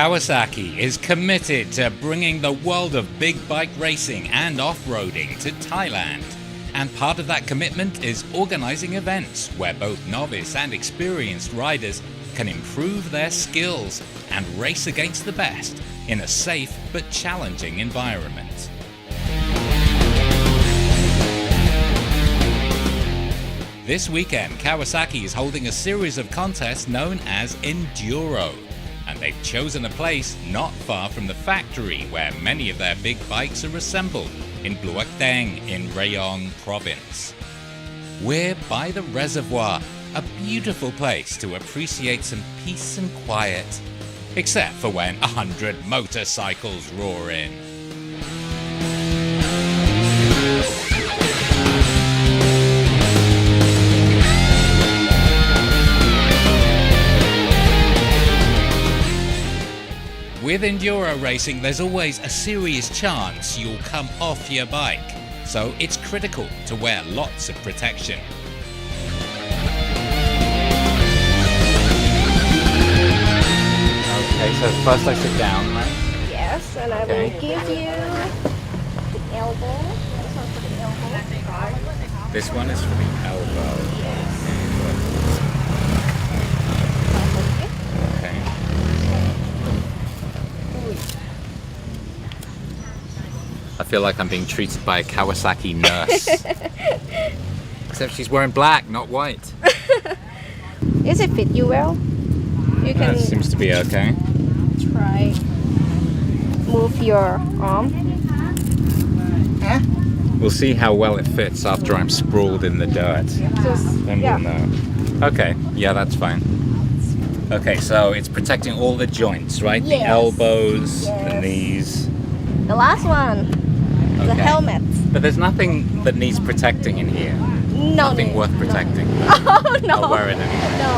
Kawasaki is committed to bringing the world of big bike racing and off-roading to Thailand. And part of that commitment is organizing events where both novice and experienced riders can improve their skills and race against the best in a safe but challenging environment. This weekend, Kawasaki is holding a series of contests known as Enduro, and they've chosen a place not far from the factory where many of their big bikes are assembled in Teng in Rayong province. We're by the reservoir, a beautiful place to appreciate some peace and quiet, except for when 100 motorcycles roar in. With enduro racing, there's always a serious chance you'll come off your bike, so it's critical to wear lots of protection. Okay, so first I sit down, right? Yes, and I will give you the elbow. This one for the elbow. This one is for the elbow. Yes. Okay. I feel like I'm being treated by a Kawasaki nurse. Except she's wearing black, not white. Does it fit you well? You can Seems to be okay. try move your arm. We'll see how well it fits after I'm sprawled in the dirt. Then we'll know. Okay, yeah, that's fine. Okay, so it's protecting all the joints, right? Yes. The elbows, the knees. The last one, the helmet. But there's nothing that needs protecting in here. No. Nothing worth protecting. Oh no. I'll wear it anyway. No.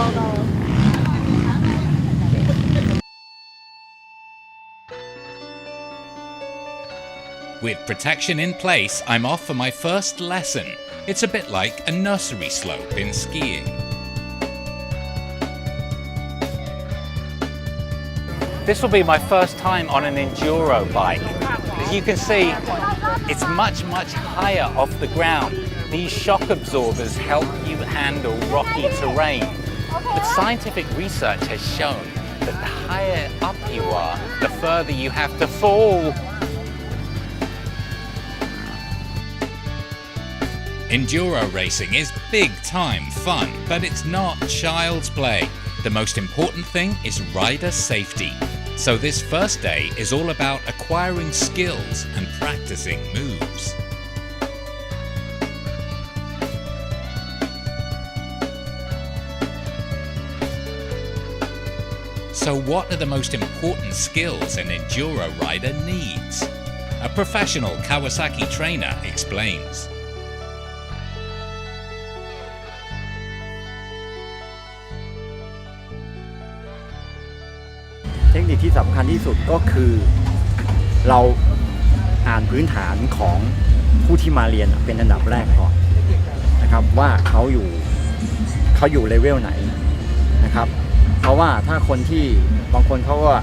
With protection in place, I'm off for my first lesson. It's a bit like a nursery slope in skiing. This will be my first time on an enduro bike. As you can see, it's much higher off the ground. These shock absorbers help you handle rocky terrain. But scientific research has shown that the higher up you are, the further you have to fall. Enduro racing is big-time fun, but it's not child's play. The most important thing is rider safety. So this first day is all about acquiring skills and practicing moves. So what are the most important skills an enduro rider needs? A professional Kawasaki trainer explains. เทคนิคที่สำคัญที่สุดก็คือเราอ่านพื้นฐานของผู้ที่มาเรียนเป็นอันดับแรกก่อนนะครับว่าเขาอยู่เลเวลไหนนะครับเพราะว่าถ้าคนที่บางคนเขาก็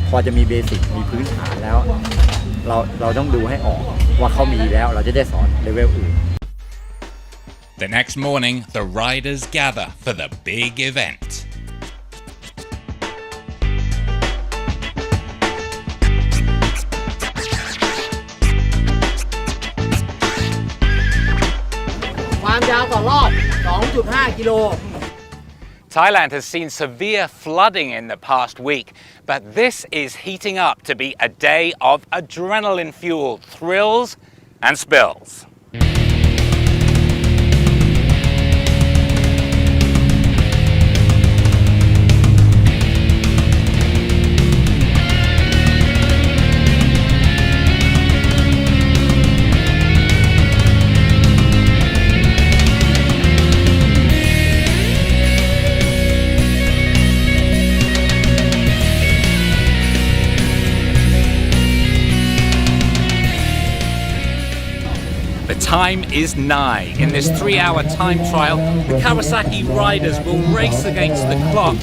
พอจะมีเบสิกมีพื้นฐานแล้วเราต้องดูให้ออกว่าเขามีแล้วเราจะได้สอนเลเวลอื่น The next morning, the riders gather for the big event. Thailand has seen severe flooding in the past week, but this is heating up to be a day of adrenaline-fueled thrills and spills. Time is nigh. In this 3-hour time trial, the Kawasaki riders will race against the clock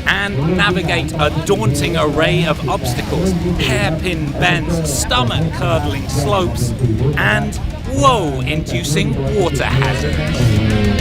and navigate a daunting array of obstacles, hairpin bends, stomach-curdling slopes, and woe-inducing water hazards.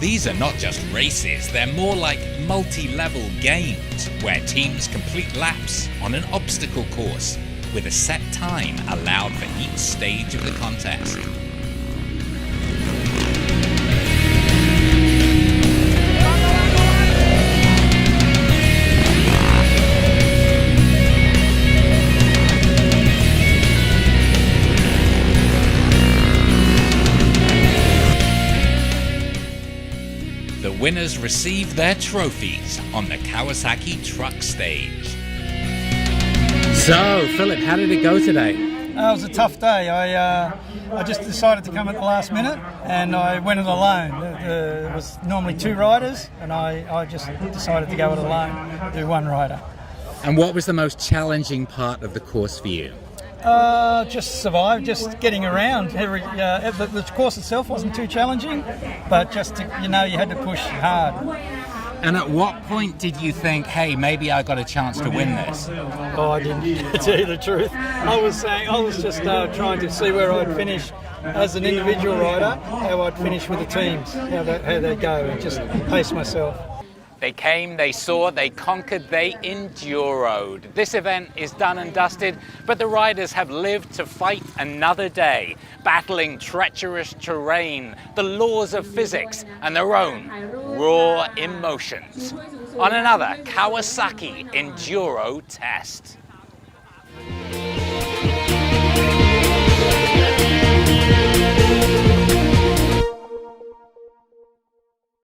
These are not just races, they're more like multi-level games where teams complete laps on an obstacle course with a set time allowed for each stage of the contest. The winners receive their trophies on the Kawasaki truck stage. So, Philip, how did it go today? It was a tough day. I just decided to come at the last minute and I went it alone. There was normally 2 riders and I just decided to go it alone, do 1 rider. And what was the most challenging part of the course for you? Just survive, just getting around. The course itself wasn't too challenging, but just to, you had to push hard. And at what point did you think, hey, maybe I got a chance to win this? Oh, I didn't, to tell you the truth. I was just trying to see where I'd finish as an individual rider, how I'd finish with the teams, how they go, and just pace myself. They came, they saw, they conquered, they enduroed. This event is done and dusted, but the riders have lived to fight another day, battling treacherous terrain, the laws of physics, and their own raw emotions on another Kawasaki Enduro test.